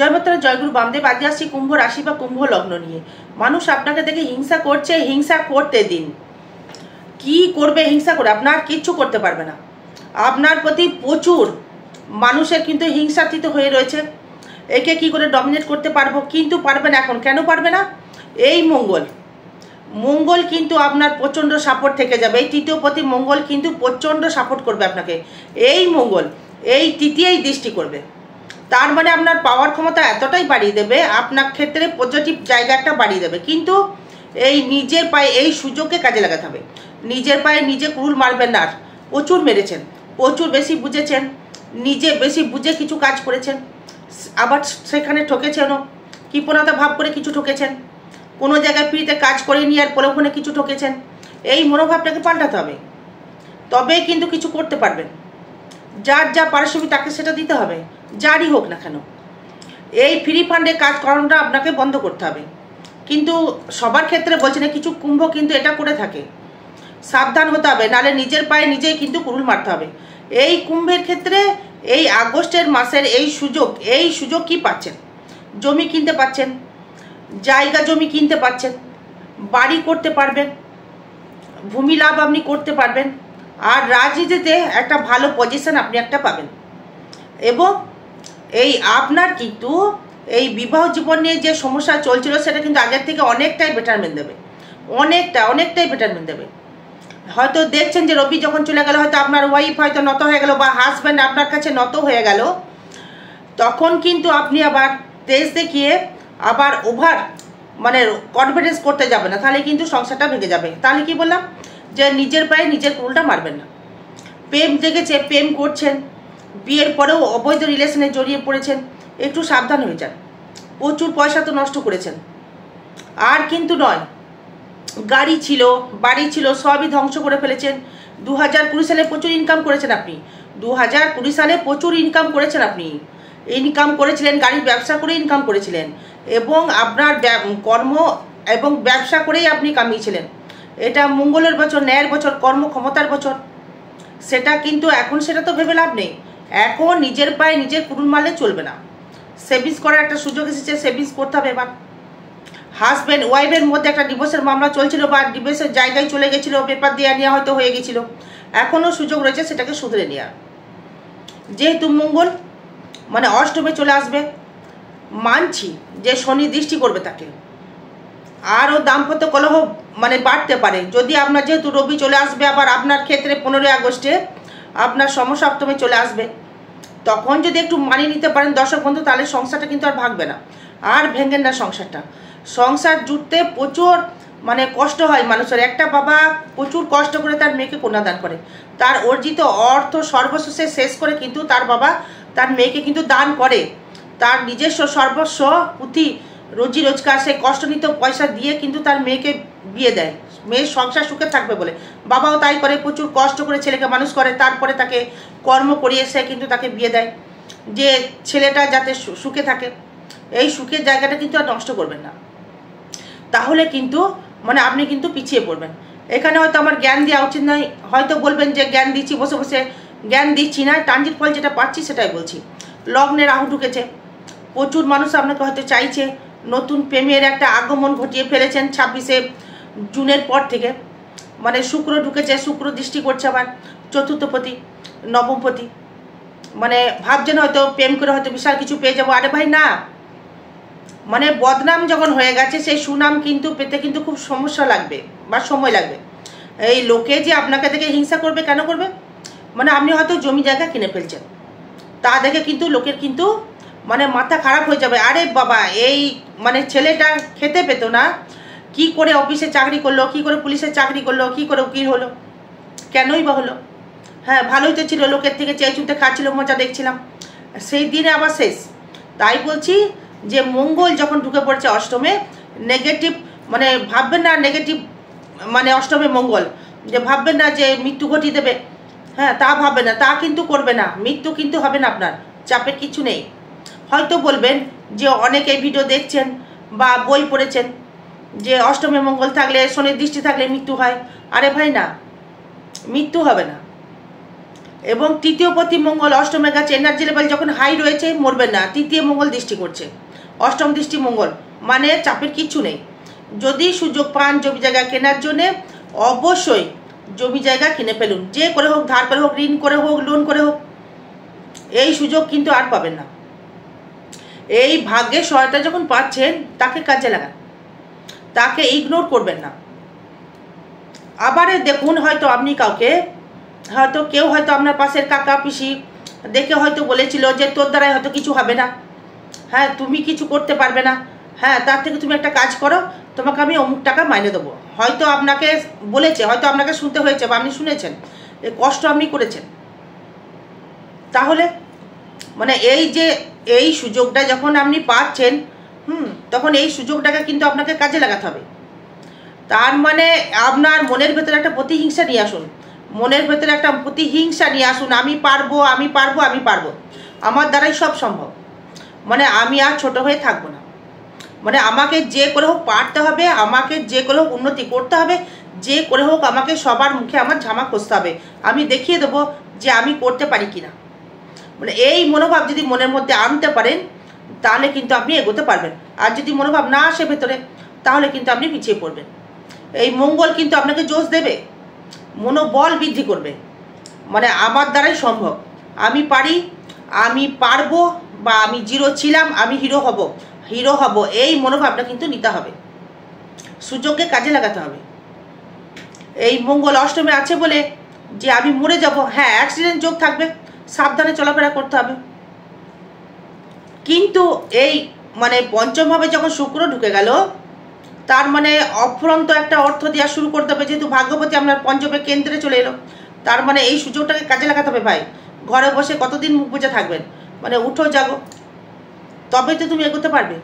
জয় মাতারা, জয়গুরু বামদেব। আজ আসছি কুম্ভ রাশি বা কুম্ভ লগ্ন নিয়ে। মানুষ আপনাকে দেখে হিংসা করছে, হিংসা করতে দিন। কি করবে হিংসা করে? আপনার কিচ্ছু করতে পারবে না। আপনার প্রতি প্রচুর মানুষের কিন্তু হিংসাতীত হয়ে রয়েছে। একে কি করে ডমিনেট করতে পারবো, কিন্তু পারবে না। এখন কেন পারবে না? এই মঙ্গল কিন্তু আপনার প্রচণ্ড সাপোর্ট থেকে যাবে। এই তৃতীয় প্রতি মঙ্গল কিন্তু প্রচণ্ড সাপোর্ট করবে আপনাকে। এই মঙ্গল এই তৃতীয় দৃষ্টি করবে, তার মানে আপনার পাওয়ার ক্ষমতা এতটাই বাড়িয়ে দেবে, আপনার ক্ষেত্রে পজিটিভ জায়গাটা বাড়িয়ে দেবে। কিন্তু এই নিজের পায়ে এই সুযোগকে কাজে লাগাতে হবে। নিজের পায়ে নিজে কুড়ুল মারবেন না। প্রচুর মেরেছেন, প্রচুর বেশি বুঝেছেন, নিজে বেশি বুঝে কিছু কাজ করেছেন, আবার সেখানে ঠকেছেনও। কৃপণতা ভাব করে কিছু ঠকেছেন, কোনো জায়গায় ফ্রিতে কাজ করে নিয়ে আর প্রলোভনে কিছু ঠকেছেন। এই মনোভাবটাকে পাল্টাতে হবে, তবে কিন্তু কিছু করতে পারবেন। যার যা পারিশ্রমিক তাকে সেটা দিতে হবে, যারই হোক না কেন। এই ফ্রি ফান্ডে কাজ করানোটা আপনাকে বন্ধ করতে হবে। কিন্তু সবার ক্ষেত্রে বলছি না, কিছু কুম্ভ কিন্তু এটা করে থাকে। সাবধান হতে হবে, নাহলে নিজের পায়ে নিজেই কিন্তু কুড়ুল মারতে হবে। এই কুম্ভের ক্ষেত্রে এই আগস্টের মাসের এই সুযোগ কি পাচ্ছেন? জমি কিনতে পাচ্ছেন, জায়গা জমি কিনতে পাচ্ছেন, বাড়ি করতে পারবেন, ভূমি লাভ আপনি করতে পারবেন, আর রাজনীতিতে একটা ভালো পজিশন আপনি একটা পাবেন। এবং এই আপনার কিন্তু এই বিবাহ জীবন নিয়ে যে সমস্যা চলছিল সেটা কিন্তু আগের থেকে অনেকটাই বেটারমেন্ট দেবে, অনেকটাই বেটারমেন্ট দেবে। হয়তো দেখছেন যে রবি যখন চলে গেল, হয়তো আপনার ওয়াইফ হয়তো নত হয়ে গেল, বা হাজব্যান্ড আপনার কাছে নত হয়ে গেল, তখন কিন্তু আপনি আবার তেজ দেখিয়ে আবার ওভার কনফিডেন্স করতে যাবে না, তাহলে কিন্তু সংসারটা ভেঙে যাবে। তাহলে কি বললাম, যে নিজের পায়ে নিজের কুড়ুলটা মারবেন না। প্রেম জেগেছে, প্রেম করছেন, বিয়ের পরেও অবৈধ রিলেশনে জড়িয়ে পড়েছেন, একটু সাবধান হয়ে যান। প্রচুর পয়সা তো নষ্ট করেছেন, আর কিন্তু নয়। গাড়ি ছিল, বাড়ি ছিল, সবই ধ্বংস করে ফেলেছেন। 2020 সালে প্রচুর ইনকাম করেছেন আপনি। 2020 সালে প্রচুর ইনকাম করেছেন আপনি। ইনকাম করেছিলেন, গাড়ির ব্যবসা করে ইনকাম করেছিলেন, এবং আপনার কর্ম এবং ব্যবসা করেই আপনি কামিয়েছিলেন। এটা মঙ্গলের বছর, ন্যায়ের বছর, কর্মক্ষমতার বছর। সেটা কিন্তু এখন সেটা তো ভেবে লাভ নেই। এখন নিজের পায়ে নিজের কুড়ুল মারলে চলবে না। সেভিংস করার একটা সুযোগ এসেছে, সেভিংস করতে হবে। এবার হাজব্যান্ড ওয়াইফের মধ্যে একটা ডিভোর্সের মামলা চলছিল, বা ডিভোর্সের জায়গায় চলে গেছিলো, পেপার দেওয়া নেওয়া হয়তো হয়ে গেছিল, এখনও সুযোগ রয়েছে সেটাকে শুধরে নেওয়ার। যেহেতু মঙ্গল অষ্টমে চলে আসবে, মানছি যে শনি দৃষ্টি করবে তাকে, আরও দাম্পত্য কলহ বাড়তে পারে। যদি আপনার যেহেতু রবি চলে আসবে, আবার আপনার ক্ষেত্রে 15 আগস্টে আপনার সমসপ্তমে চলে আসবে, তখন যদি একটু মানিয়ে নিতে পারেন দর্শক বন্ধু, তাহলে সংসারটা কিন্তু আর ভাঙবে না। আর ভেঙেন না সংসারটা। সংসার জুটতে প্রচুর কষ্ট হয় মানুষের। একটা বাবা প্রচুর কষ্ট করে তার মেয়েকে কন্যাদান করে, তার অর্জিত অর্থ সর্বশেষে শেষ করে কিন্তু তার বাবা তার মেয়েকে কিন্তু দান করে। তার নিজস্ব সর্বস্ব পুঁথি রোজি রোজগার সে কষ্ট নিত পয়সা দিয়ে কিন্তু তার মেয়েকে বিয়ে দেয়, মেয়ের সংসার সুখে থাকবে বলে। বাবাও তাই করে, প্রচুর কষ্ট করে ছেলেকে মানুষ করে, তারপরে তাকে কর্ম করিয়ে সে কিন্তু তাকে বিয়ে দেয়, যে ছেলেটা যাতে সুখে থাকে। এই সুখের জায়গাটা কিন্তু আর নষ্ট করবেন না, তাহলে কিন্তু আপনি কিন্তু পিছিয়ে পড়বেন। এখানে হয়তো আমার জ্ঞান দেওয়া উচিত নয়, হয়তো বলবেন যে জ্ঞান দিচ্ছি, বসে বসে জ্ঞান দিচ্ছি না, ট্রানজিট ফল যেটা পাচ্ছি সেটাই বলছি। লগ্নে রাহু ঢুকেছে, প্রচুর মানুষ আপনাকে হয়তো চাইছে, নতুন প্রেমের একটা আগমন ঘটিয়ে ফেলেছেন 26শে জুনের পর থেকে। শুক্র ঢুকেছে, শুক্র দৃষ্টি করছে আবার চতুর্থপতি, নবমপতি। ভাবছেন হয়তো প্রেম করে হয়তো বিশাল কিছু পেয়ে যাবো। আরে ভাই না, বদনাম যখন হয়ে গেছে, সেই সুনাম কিন্তু পেতে কিন্তু খুব সমস্যা লাগবে বা সময় লাগবে। এই লোকে যে আপনাকে দেখে হিংসা করবে, কেন করবে? আপনি হয়তো জমি জায়গা কিনে ফেলছেন, তা দেখে কিন্তু লোকের কিন্তু মাথা খারাপ হয়ে যাবে। আরে বাবা, এই ছেলেটা খেতে পেতো না, কি করে অফিসে চাকরি করলো, কি করে পুলিশে চাকরি করলো, কি করে উকিল হলো, কেনই বা হলো? হ্যাঁ, ভালোই তো ছিল, লোকের থেকে চেয়ে চুতে খাচ্ছিল, মজা দেখছিলাম, সেই দিনে আবার শেষ। তাই বলছি যে মঙ্গল যখন ঢুকে পড়ছে অষ্টমে, নেগেটিভ ভাববেন না, নেগেটিভ অষ্টমে মঙ্গল, যে ভাববেন না যে মৃত্যু ঘটিয়ে দেবে। হ্যাঁ, তা ভাববেন না, তা কিন্তু করবে না, মৃত্যু কিন্তু হবে না আপনার, চাপের কিছু নেই। হয়তো বলবেন যে অনেকে ভিডিও দেখছেন বা বই পড়েছেন যে অষ্টমে মঙ্গল থাকলে, শনির দৃষ্টি থাকলে মৃত্যু হয়। আরে ভাই না, মৃত্যু হবে না। এবং তৃতীয় প্রতি মঙ্গল অষ্টমে গেছে, এনার্জি লেভেল যখন হাই রয়েছে মরবেন না, তৃতীয় মঙ্গল দৃষ্টি করছে, অষ্টম দৃষ্টি মঙ্গল, মানে চাপের কিচ্ছু নেই। যদি সুযোগ পান জমি জায়গা কেনার জন্যে অবশ্যই জমি জায়গা কিনে ফেলুন, যে করে হোক, ধার করে হোক, ঋণ করে হোক, লোন করে হোক, এই সুযোগ কিন্তু আর পাবেন না। এই ভাগ্যের সহায়তা যখন পাচ্ছেন তাকে কাজে লাগান, তাকে ইগনোর করবেন না। আবার দেখুন, হয়তো আপনি কাউকে, হয়তো কেউ হয়তো আপনার পাশের কাকা পিসি দেখে হয়তো বলেছিল যে তোর দ্বারাই হয়তো কিছু হবে না, হ্যাঁ তুমি কিছু করতে পারবে না, হ্যাঁ তার থেকে তুমি একটা কাজ করো, তোমাকে আমি অমুক টাকা মাইনে দেবো। হয়তো আপনাকে বলেছে, হয়তো আপনাকে শুনতে হয়েছে বা আপনি শুনেছেন, এই কষ্ট আপনি করেছেন। তাহলে মানে এই যে এই সুযোগটা যখন আপনি পাচ্ছেন, তখন এই সুযোগটাকে কিন্তু আপনাকে কাজে লাগাতে হবে। তার মানে আপনার মনের ভেতরে একটা প্রতিহিংসা নিয়ে আসুন, মনের ভেতরে একটা প্রতিহিংসা নিয়ে আসুন, আমি পারবো, আমি পারবো, আমি পারবো, আমার দ্বারাই সব সম্ভব, মানে আমি আর ছোট হয়ে থাকবো না, মানে আমাকে যে করে হোক পারতে হবে, আমাকে যে করে হোক উন্নতি করতে হবে, যে করে হোক আমাকে সবার মুখে আমার ঝামা কষতে হবে, আমি দেখিয়ে দেবো যে আমি করতে পারি কিনা। মানে এই মনোভাব যদি মনের মধ্যে আনতে পারেন তাহলে কিন্তু আপনি এগোতে পারবেন। আর যদি মনোভাব না আসে ভেতরে তাহলে কিন্তু আপনি পিছিয়ে পড়বেন। এই মঙ্গল কিন্তু আপনাকে জোশ দেবে, মনোবল বৃদ্ধি করবে, মানে আমার দ্বারাই সম্ভব, আমি পারি, আমি পারবো, বা আমি জিরো ছিলাম আমি হিরো হব, হিরো হব, এই মনোভাবটা কিন্তু নিতে হবে, সুযোগকে কাজে লাগাতে হবে। এই মঙ্গল অষ্টমে আছে বলে যে আমি মরে যাব, হ্যাঁ অ্যাক্সিডেন্ট যোগ থাকবে, সাবধানে চলাফেরা করতে হবে। কিন্তু এই মানে পঞ্চমভাবে যখন শুক্র ঢুকে গেল, তার মানে অফুরন্ত একটা অর্থ দেওয়া শুরু করতে হবে, যেহেতু ভাগ্যপতি আপনার পঞ্চমে কেন্দ্রে চলে এলো, তার মানে এই সুযোগটাকে কাজে লাগাতে হবে। ভাই ঘরে বসে কতদিন মুখ বুজে থাকবেন, মানে উঠো জাগো, তবেই তো তুমি এগোতে পারবে।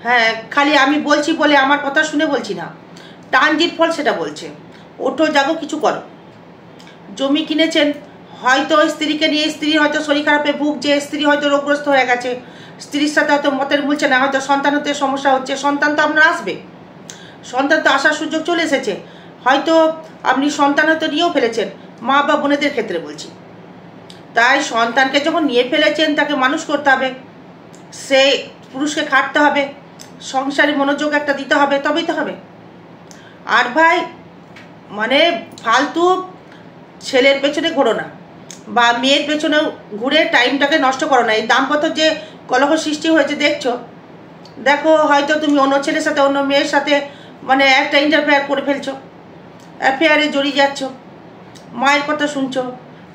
হ্যাঁ খালি আমি বলছি বলে আমার কথা শুনে বলছি না, ট্রানজিট ফল সেটা বলছে, ওঠো জাগো কিছু করো। জমি কিনেছেন, হয়তো স্ত্রীকে নিয়ে, স্ত্রী হয়তো শরীর খারাপে ভুগছে, স্ত্রী হয়তো রোগগ্রস্ত হয়ে গেছে, স্ত্রীর সাথে হয়তো মতের মিলছে না, হয়তো সন্তান হতে সমস্যা হচ্ছে, সন্তান তো আপনার আসবে, সন্তান তো আসার সুযোগ চলে এসেছে, হয়তো আপনি সন্তান হয়তো নিয়েও ফেলেছেন, মা বা বোনেদের ক্ষেত্রে বলছি। তাই সন্তানকে যখন নিয়ে ফেলেছেন তাকে মানুষ করতে হবে, সে পুরুষকে খাটতে হবে, সংসারে মনোযোগ একটা দিতে হবে, তবেই তো হবে। আর ভাই মানে ফালতু ছেলের পেছনে ঘোরো না, বা মেয়ের পেছনে ঘুরে টাইমটাকে নষ্ট করো না। এই দাম্পত্য যে কলহ সৃষ্টি হয়েছে দেখছো, দেখো হয়তো তুমি অন্য ছেলের সাথে, অন্য মেয়ের সাথে মানে একটা ইন্টারফেয়ার করে ফেলছো, অ্যাফেয়ারে জড়িয়ে যাচ্ছ, মায়ের কথা শুনছো,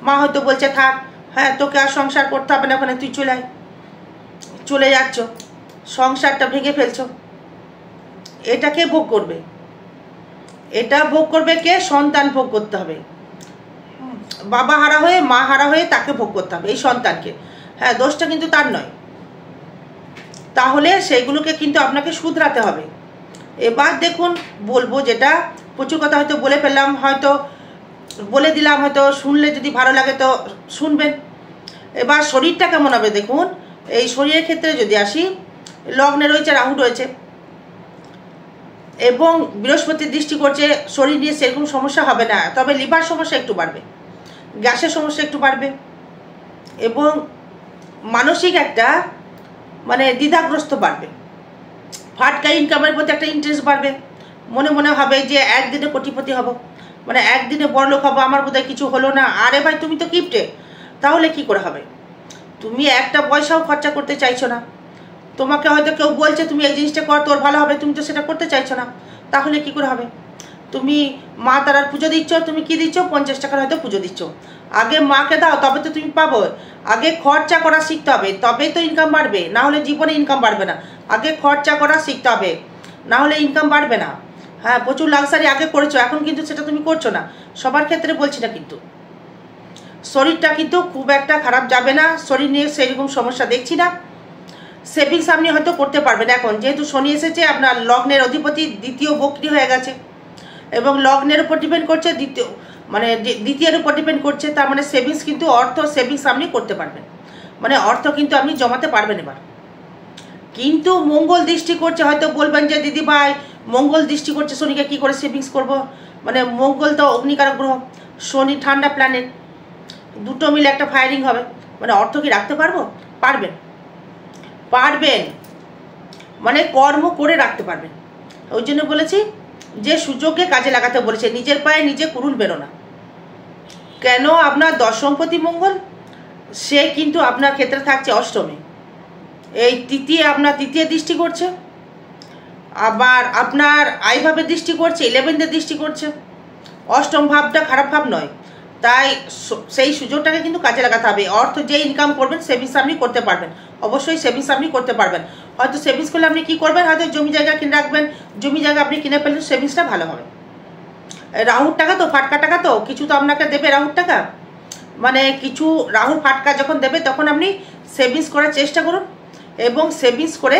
মা হয়তো বলছে থাক, হ্যাঁ তোকে আর সংসার করতে হবে না, ওখানে তুই চলে যাচ্ছ, সংসারটা ভেঙে ফেলছো। এটাকে ভোগ করবে, এটা ভোগ করবে কে? সন্তান ভোগ করতে হবে, বাবা হারা হয়ে, মা হারা হয়ে তাকে ভোগ করতে হবে, এই সন্তানকে। হ্যাঁ দোষটা কিন্তু তার নয়, তাহলে সেইগুলোকে কিন্তু আপনাকে শুধরাতে হবে। এবার দেখুন বলবো, যেটা প্রচুর কথা হয়তো বলে ফেললাম, হয়তো বলে দিলাম, হয়তো শুনলে যদি ভালো লাগে তো শুনবেন। এবার শরীরটা কেমন হবে দেখুন। এই শরীরের ক্ষেত্রে যদি আসি, লগ্নে রয়েছে রাহু রয়েছে এবং বৃহস্পতির দৃষ্টি করছে, শরীর নিয়ে সেরকম সমস্যা হবে না, তবে লিভার সমস্যা একটু বাড়বে, গ্যাসের সমস্যা একটু বাড়বে, এবং মানসিক একটা মানে দ্বিধাগ্রস্ত বাড়বে, ফাটকা ইনকামের প্রতি একটা ইন্টারেস্ট বাড়বে, মনে মনে হবে যে একদিনে কোটিপতি হব, মানে একদিনে বড়লোক হবো, আমার বোধহয় কিছু হলো না। আরে ভাই তুমি তো কিপটে, তাহলে কি করে হবে? তুমি একটা পয়সাও খরচা করতে চাইছো না, তোমাকে হয়তো কেউ বলছে তুমি এই জিনিসটা কর তোর ভালো হবে, তুমি তো সেটা করতে চাইছো না, তাহলে কি করে হবে? তুমি মা তারার পুজো দিচ্ছ, তুমি কি দিচ্ছ? 50 টাকার হয়তো পুজো দিচ্ছ, আগে মাকে দাও তবে তো তুমি পাবো। আগে খরচা করা শিখতে হবে, তবেই তো ইনকাম বাড়বে, না হলে জীবনে ইনকাম বাড়বে না। আগে খরচা করা শিখতে হবে, না হলে ইনকাম বাড়বে না। হ্যাঁ প্রচুর লাক্সারি আগে করেছো, এখন কিন্তু সেটা তুমি করছো না, সবার ক্ষেত্রে বলছি না। কিন্তু শরীরটা কিন্তু খুব একটা খারাপ যাবে না, শরীর নিয়ে সেরকম সমস্যা দেখছি না। সেভিংস আপনি হয়তো করতে পারবেন এখন, যেহেতু শনি এসেছে, আপনার লগ্নের অধিপতি দ্বিতীয় বক্রি হয়ে গেছে এবং লগ্নের উপর ডিপেন্ড করছে, দ্বিতীয়ের উপর ডিপেন্ড করছে, তার মানে সেভিংস কিন্তু অর্থ সেভিংস আপনি করতে পারবেন, মানে অর্থ কিন্তু আপনি জমাতে পারবেন এবার। কিন্তু মঙ্গল দৃষ্টি করছে, হয়তো বলবেন যে দিদি ভাই মঙ্গল দৃষ্টি করছে শনিকে, কি করে সেভিংস করব? মানে মঙ্গল তো অগ্নিকারক গ্রহ, শনি ঠান্ডা প্ল্যানেট, দুটো মিলে একটা ফায়ারিং হবে। মানে অর্থ কি রাখতে পারবো? পারবেন, পারবেন, মানে কর্ম করে রাখতে পারবেন। ওই জন্য বলেছি যে সুযোগকে কাজে লাগাতে বলেছে, নিজের পায়ে নিজে কুড়ুল বেরো না। কেন? আপনার দশমপতি মঙ্গল সে কিন্তু আপনার ক্ষেত্রে থাকছে অষ্টমে, এই আপনার তৃতীয় দৃষ্টি করছে, আবার আপনার আইভাবে দৃষ্টি করছে, 11th দৃষ্টি করছে। অষ্টম ভাবটা খারাপ ভাব নয়, তাই সেই সুযোগটাকে কিন্তু কাজে লাগাতে হবে। অর্থ যে ইনকাম করবেন সেভিংস আপনি করতে পারবেন, অবশ্যই সেভিংস আপনি করতে পারবেন। হয়তো সেভিংস করলে আপনি কী করবেন, হয়তো জমি জায়গা কিনে রাখবেন, জমি জায়গা আপনি কিনে ফেললে সেভিংসটা ভালো হবে। রাহুর টাকা তো, ফাটকা টাকা তো, কিছু তো আপনাকে দেবে রাহুর টাকা, মানে কিছু রাহুর ফাটকা যখন দেবে তখন আপনি সেভিংস করার চেষ্টা করুন। এবং সেভিংস করে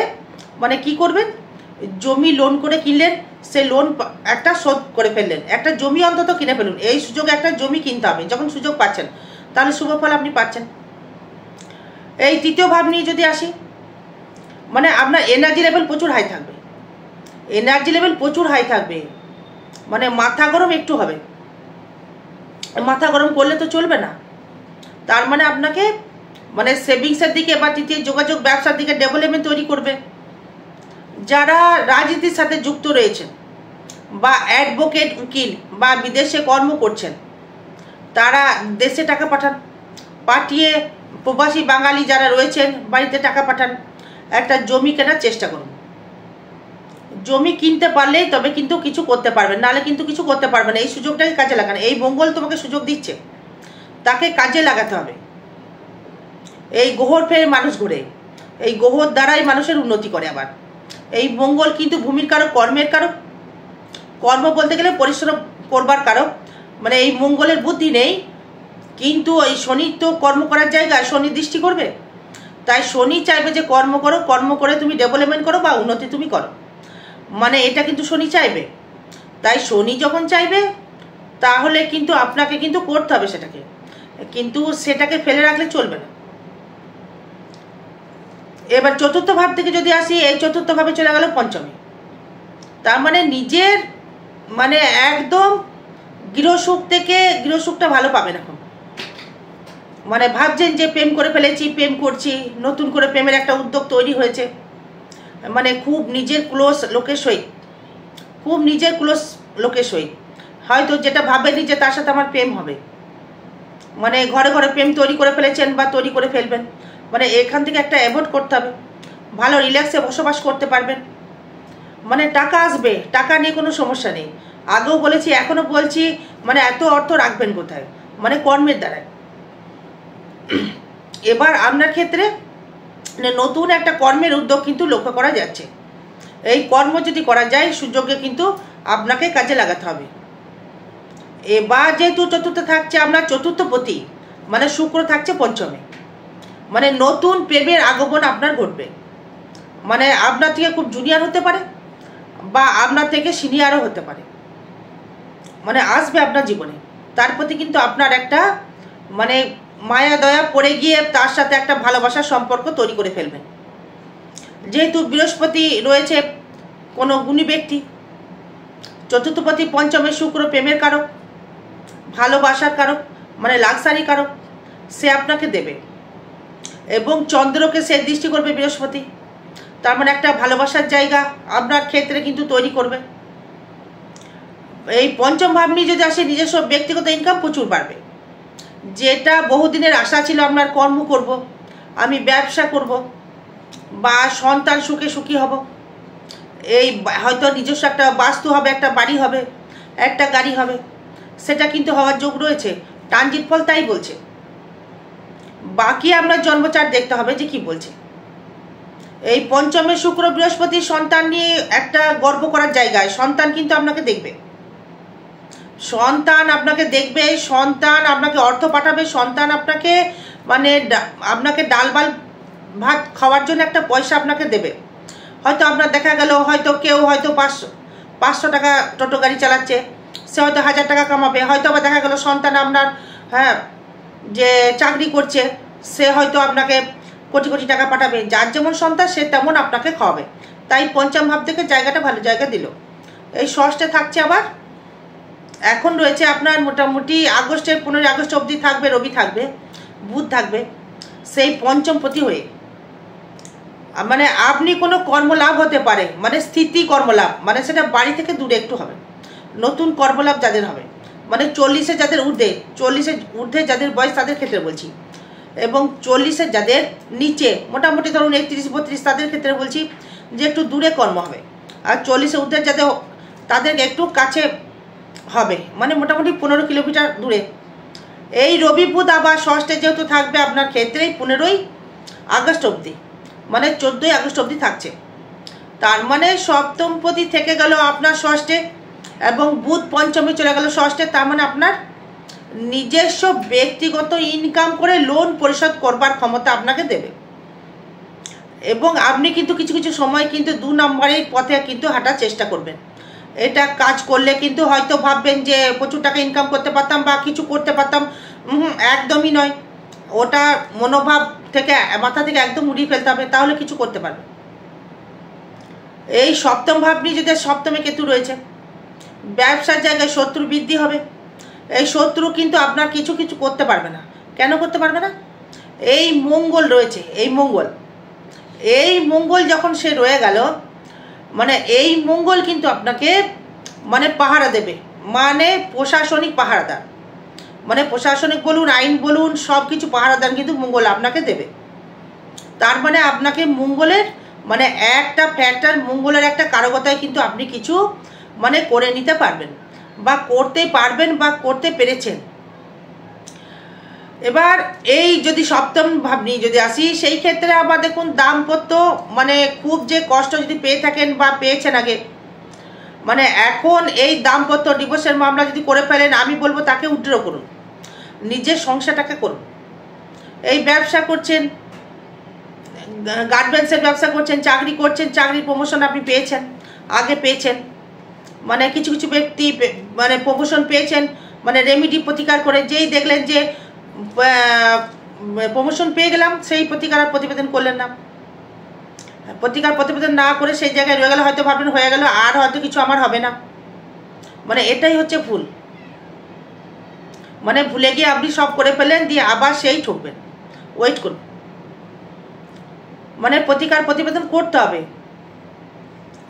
মানে কি করবেন, জমি লোন করে কিনলেন, সে লোন একটা শোধ করে ফেললেন, একটা জমি অন্তত কিনে ফেলুন। এই সুযোগে একটা জমি কিনতে হবে, যখন সুযোগ পাচ্ছেন তাহলে শুভ ফল আপনি পাচ্ছেন। এই তৃতীয় ভাব নিয়ে যদি আসি, মানে আপনার এনার্জি লেভেল প্রচুর হাই থাকবে, এনার্জি লেভেল প্রচুর হাই থাকবে, মানে মাথা গরম একটু হবে। মাথা গরম করলে তো চলবে না, তার মানে আপনাকে মানে সেভিংসের দিকে বা তৃতীয় যোগাযোগ ব্যবসার দিকে ডেভেলপমেন্ট তৈরি করবে। যারা রাজনীতির সাথে যুক্ত রয়েছেন বা অ্যাডভোকেট, উকিল বা বিদেশে কর্ম করছেন, তারা দেশে টাকা পাঠান, পাঠিয়ে প্রবাসী বাঙালি যারা রয়েছেন বাড়িতে টাকা পাঠান, একটা জমি কেনার চেষ্টা করুন। জমি কিনতে পারলেই তবে কিন্তু কিছু করতে পারবেন, নাহলে কিন্তু কিছু করতে পারবেন। এই সুযোগটাকে কাজে লাগান, এই মঙ্গল তোমাকে সুযোগ দিচ্ছে, তাকে কাজে লাগাতে হবে। এই গ্রহর ফের মানুষ ঘুরে, এই গ্রহর দ্বারাই মানুষের উন্নতি করে। আবার এই মঙ্গল কিন্তু ভূমির কারক, কর্মের কারক, কর্ম বলতে গেলে পরিশ্রম করবার কারক। মানে এই মঙ্গলের বুদ্ধি নেই, কিন্তু এই শনি তো কর্ম করার জায়গায় শনি দৃষ্টি করবে, তাই শনি চাইবে যে কর্ম করো, কর্ম করে তুমি ডেভেলপমেন্ট করো বা উন্নতি তুমি করো, মানে এটা কিন্তু শনি চাইবে। তাই শনি যখন চাইবে তাহলে কিন্তু আপনাকে কিন্তু করতে হবে সেটাকে, কিন্তু সেটাকে ফেলে রাখলে চলবে না। এবার চতুর্থ ভাব থেকে যদি আসি, এই চতুর্থ ভাবে চলে গেল পঞ্চমে, তার মানে নিজের মানে একদম গৃহসুখ থেকে গৃহসুখটা ভালো পাবেন এখন। মানে ভাবছেন যে প্রেম করে ফেলেছি, প্রেম করছি, নতুন করে প্রেমের একটা উদ্যোগ তৈরি হয়েছে, মানে খুব নিজের ক্লোজ লোকের সহিত, খুব নিজের ক্লোজ লোকের সহিত হয়তো যেটা ভাবেনি যে তার সাথে আমার প্রেম হবে, মানে ঘরে ঘরে প্রেম তৈরি করে ফেলেছেন বা তৈরি করে ফেলবেন। মানে এখান থেকে একটা অ্যাভয়েড করতে হবে, ভালো রিল্যাক্সে বসবাস করতে পারবেন, মানে টাকা আসবে, টাকা নিয়ে কোনো সমস্যা নেই। আগেও বলেছি এখনও বলছি, মানে এত অর্থ রাখবেন কোথায়, মানে কর্মের দ্বারায়। এবার আপনার ক্ষেত্রে নতুন একটা কর্মের উদ্যোগ কিন্তু লক্ষ্য করা যাচ্ছে। এই কর্ম যদি করা যায় সুযোগে কিন্তু আপনাকে কাজে লাগাতে হবে। এবার যেহেতু চতুর্থ থাকছে আপনার চতুর্থপতি, মানে শুক্র থাকছে পঞ্চমে, মানে নতুন প্রেমের আগমন আপনার ঘটবে। মানে আপনার থেকে খুব জুনিয়র হতে পারে বা আপনার থেকে সিনিয়রও হতে পারে, মানে আসবে আপনার জীবনে। তার প্রতি কিন্তু আপনার একটা মানে মায়া দয়া পড়ে গিয়ে তার সাথে একটা ভালোবাসার সম্পর্ক তৈরি করে ফেলবেন। যেহেতু বৃহস্পতি রয়েছে কোনো গুণী ব্যক্তি, চতুর্থপতি পঞ্চমে শুক্র প্রেমের কারক, ভালোবাসার কারক, মানে লাক্সারি কারক, সে আপনাকে দেবে। এবং চন্দ্রকে সে দৃষ্টি করবে বৃহস্পতি, তার মানে একটা ভালোবাসার জায়গা আপনার ক্ষেত্রে কিন্তু তৈরি করবে। এই পঞ্চম ভাব নিয়ে যদি আসে, নিজস্ব ব্যক্তিগত ইনকাম প্রচুর বাড়বে। যেটা বহুদিনের আশা ছিল আপনার, কর্ম করব, আমি ব্যবসা করব, বা সন্তান সুখে সুখী হব, এই হয়তো নিজস্ব একটা বাস্তু হবে, একটা বাড়ি হবে, একটা গাড়ি হবে, সেটা কিন্তু হওয়ার যোগ রয়েছে। ট্রানজিট ফল তাই বলছে। বাকি আপনার জন্মচার্ট দেখতে হবে যে কি বলছে। এই পঞ্চমে শুক্র বৃহস্পতি সন্তান নিয়ে একটা গর্ব করার জায়গায়, সন্তান কিন্তু আপনাকে দেখবে, সন্তান আপনাকে দেখবে, সন্তান আপনাকে অর্থ পাঠাবে, সন্তান আপনাকে মানে আপনাকে ডাল ভাত খাওয়ার জন্য একটা পয়সা আপনাকে দেবে। হয়তো আপনার দেখা গেল হয়তো কেউ হয়তো 500 টাকা টোটো গাড়ি চালাচ্ছে, সে হয়তো 1000 টাকা কামাবে। হয়তো আবার দেখা গেল সন্তান আপনার যে চাকরি করছে, সে হয়তো আপনাকে কোটি কোটি টাকা পাঠাবে। যার যেমন সন্তান সে তেমন আপনাকে খাওয়াবে। তাই পঞ্চম ভাব থেকে জায়গাটা ভালো জায়গা দিল। এই ষষ্ঠে থাকছে আবার এখন রয়েছে আপনার মোটামুটি আগস্টের 15 আগস্ট অবধি থাকবে, রবি থাকবে, বুধ থাকবে, সেই পঞ্চমপতি হয়ে মানে আপনি কোনো কর্মলাভ হতে পারে, মানে স্থিতি কর্মলাভ, মানে সেটা বাড়ি থেকে দূরে একটু হবে, নতুন কর্মলাভ যাদের হবে, মানে 40-এ যাদের ঊর্ধ্বে, 40-এর ঊর্ধ্বে যাদের বয়স তাদের ক্ষেত্রে বলছি, এবং 40-এর যাদের নিচে মোটামুটি ধরুন 31-32 তাদের ক্ষেত্রে বলছি যে একটু দূরে কর্ম হবে। আর 40-এর ঊর্ধ্বে যাদের তাদের একটু কাছে হবে, মানে মোটামুটি 15 কিলোমিটার দূরে। এই রবি বুধ আবার ষষ্ঠে যেহেতু থাকবে আপনার ক্ষেত্রেই 15ই আগস্ট অবধি, মানে 14ই আগস্ট অবধি থাকছে, তার মানে সপ্তমপতি থেকে গেল আপনার ষষ্ঠে এবং বুধ পঞ্চমে চলে গেল ষষ্ঠে, তার মানে আপনার নিজস্ব ব্যক্তিগত ইনকাম করে লোন পরিশোধ করবার ক্ষমতা আপনাকে দেবে। এবং আপনি কিন্তু কিছু কিছু সময় কিন্তু 2 নম্বরের পথে কিন্তু হাঁটার চেষ্টা করবেন। এটা কাজ করলে কিন্তু হয়তো ভাববেন যে প্রচুর টাকা ইনকাম করতে পারতাম বা কিছু করতে পারতাম, একদমই নয়। ওটা মনোভাব থেকে, মাথা থেকে একদম উড়িয়ে ফেলতে হবে, তাহলে কিছু করতে পারবে। এই সপ্তম ভাব নিয়ে যদি সপ্তমে কেতু রয়েছে, ব্যবসার জায়গায় শত্রু বৃদ্ধি হবে। এই শত্রু কিন্তু আপনার কিছু কিছু করতে পারবে না। কেন করতে পারবে না? এই মঙ্গল রয়েছে, এই মঙ্গল যখন সে রয়ে গেল, মানে এই মঙ্গল কিন্তু আপনাকে মানে পাহারা দেবে, মানে প্রশাসনিক পাহারাদার, মানে প্রশাসনিক বলুন, আইন বলুন, সব কিছু পাহারাদার কিন্তু মঙ্গল আপনাকে দেবে। তার মানে আপনাকে মঙ্গলের মানে একটা ফ্যাক্টর, মঙ্গলের একটা কারকতায় কিন্তু আপনি কিছু মানে করে নিতে পারবেন বা করতে পারবেন বা করতে পেরেছেন। এবার এই যদি সপ্তম ভাব নিয়ে যদি আসি, সেই ক্ষেত্রে আবার দেখুন দাম্পত্য মানে খুব যে কষ্ট যদি পেয়ে থাকেন বা পেয়েছেন আগে, মানে এখন এই দাম্পত্য ডিভোর্সের মামলা যদি করে ফেলেন, আমি বলবো তাকে উইথড্র করুন, নিজের সংসারটাকে করুন। এই ব্যবসা করছেন, গার্মেন্টসের ব্যবসা করছেন, চাকরি করছেন, চাকরির প্রমোশন আপনি পেয়েছেন, আগে পেয়েছেন, মানে কিছু কিছু ব্যক্তি মানে প্রমোশন পেয়েছেন, মানে রেমিডি প্রতিকার করে, যেই দেখলেন যে প্রমোশন পেয়ে গেলাম, সেই প্রতিকার আর প্রতিবেদন করলেন না, প্রতিকার প্রতিবেদন না করে সেই জায়গায় রয়ে গেল, হয়তো ভাবলেন হয়ে গেল আর হয়তো কিছু আমার হবে না, মানে এটাই হচ্ছে ভুল। মানে ভুলে গিয়ে আপনি সব করে ফেলেন, দিয়ে আবার সেই ঠকবেন। ওয়েট করুন, মানে প্রতিকার প্রতিবেদন করতে হবে।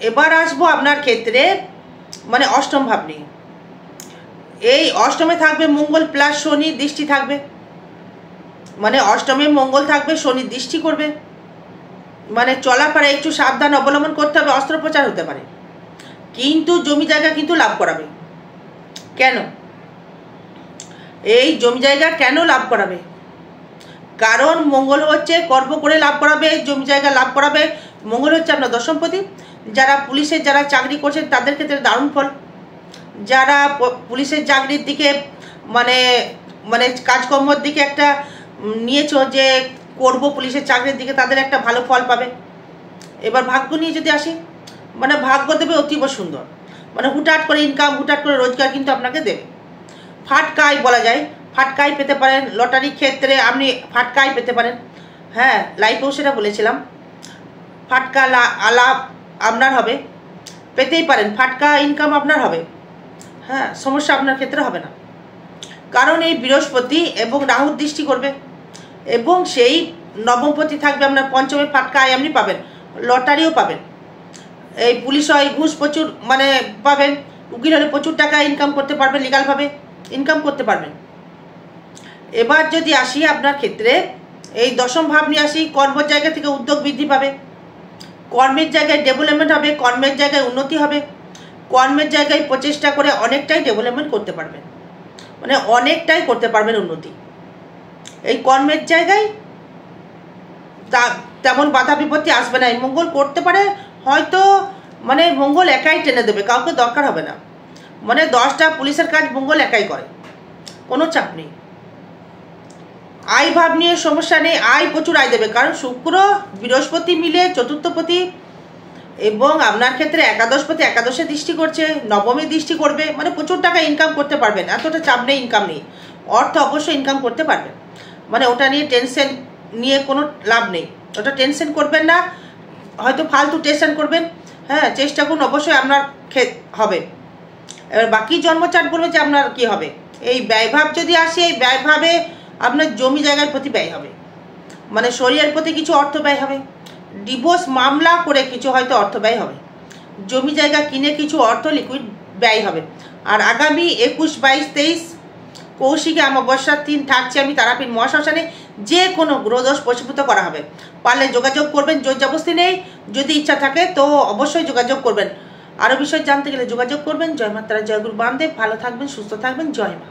এবার আসবো আপনার ক্ষেত্রে মানে অষ্টম ভাব নিয়ে। এই অষ্টমে থাকবে মঙ্গল প্লাস শনি দৃষ্টি থাকবে, মানে অষ্টমে মঙ্গল থাকবে, শনি দৃষ্টি করবে, মানে চলাফেরা একটু সাবধান অবলম্বন করতে হবে, অস্ত্রোপচার হতে পারে, কিন্তু জমি জায়গা কিন্তু লাভ করাবে। কেন এই জমি জায়গা কেন লাভ করাবে? কারণ মঙ্গল হচ্ছে কর্ম করে লাভ করাবে, জমি জায়গা লাভ করাবে। মঙ্গল হচ্ছে আপনার দশমপতি। যারা পুলিশের যারা চাকরি করছেন তাদের ক্ষেত্রে দারুণ ফল। যারা পুলিশের চাকরির দিকে মানে মানে কাজকর্মের দিকে একটা নিয়েছো যে করব পুলিশের চাকরির দিকে, তাদের একটা ভালো ফল পাবে। এবার ভাগ্য নিয়ে যদি আসি, মানে ভাগ্য দেবে অতীব সুন্দর, মানে হুটহাট করে ইনকাম, হুটহাট করে রোজগার কিন্তু আপনাকে দেবে। ফাটকাই বলা যায়, ফাটকাই পেতে পারেন। লটারির ক্ষেত্রে আপনি ফাটকাই পেতে পারেন। হ্যাঁ, লাইফেও সেটা বলেছিলাম, ফাটকা আলাপ আপনার হবে, পেতেই পারেন, ফাটকা ইনকাম আপনার হবে। হ্যাঁ, সমস্যা আপনার ক্ষেত্রে হবে না, কারণ এই বৃহস্পতি এবং রাহুর দৃষ্টি করবে, এবং সেই নবমপতি থাকবে আপনার পঞ্চমে, ফাটকা আয় আপনি পাবেন, লটারিও পাবেন। এই পুলিশ হয় ঘুষ প্রচুর মানে পাবেন, উকিল হলে প্রচুর টাকা ইনকাম করতে পারবেন, লিগালভাবে ইনকাম করতে পারবেন। এবার যদি আসি আপনার ক্ষেত্রে এই দশম ভাব নিয়ে আসি, কর্মের জায়গা থেকে উদ্যোগ বৃদ্ধি পাবে, কর্মের জায়গায় ডেভেলপমেন্ট হবে, কর্মের জায়গায় উন্নতি হবে, কর্মের জায়গায় প্রচেষ্টা করে অনেকটাই ডেভেলপমেন্ট করতে পারবেন, মানে অনেকটাই করতে পারবেন উন্নতি। এই কর্মের জায়গায় তেমন বাধা বিপত্তি আসবে না। এই মঙ্গল করতে পারে হয়তো, মানে মঙ্গল একাই টেনে দেবে, কাউকে দরকার হবে না, মানে 10টা পুলিশের কাজ মঙ্গল একাই করে, কোনো চাপ নেই। আয় ভাব নিয়ে সমস্যা নেই, আয় প্রচুর আয় দেবে, কারণ শুক্র বৃহস্পতি মিলে চতুর্থপতি এবং আপনার ক্ষেত্রে একাদশপতি, একাদশে দৃষ্টি করছে, নবমে দৃষ্টি করবে, মানে প্রচুর টাকা ইনকাম করতে পারবেন, এতটা চাপ নেই, ইনকাম নেই, অর্থ অবশ্যই ইনকাম করতে পারবেন, মানে ওটা নিয়ে টেনশন নিয়ে কোনো লাভ নেই, ওটা টেনশন করবেন না, হয়তো ফালতু টেনশন করবেন। হ্যাঁ, চেষ্টা করুন, অবশ্যই আপনার হবে। এবার বাকি জন্মচাট বলবে যে আপনার কি হবে। এই ব্যয়ভাব যদি আসে, এই ব্যয়ভাবে আপনার জমি জায়গার প্রতি ব্যয় হবে, মানে শরীরের প্রতি কিছু অর্থ ব্যয় হবে, ডিভোর্স মামলা করে কিছু হয়তো অর্থ ব্যয় হবে, জমি জায়গা কিনে কিছু অর্থ লিকুইড ব্যয় হবে। আর আগামী 21, 22, 23 কৌশিকী অমাবস্যার দিন থাকছে আমি তারাপীঠ মহাশ্মশানে, যে কোনো গ্রহদোষ প্রশমিত করা হবে। পারলে যোগাযোগ করবেন, জোর জবরদস্তি নেই, যদি ইচ্ছা থাকে তো অবশ্যই যোগাযোগ করবেন। আরও বিষয় জানতে গেলে যোগাযোগ করবেন। জয় মা তারা, জয় গুরু বামদেব। ভালো থাকবেন, সুস্থ থাকবেন, জয় মা।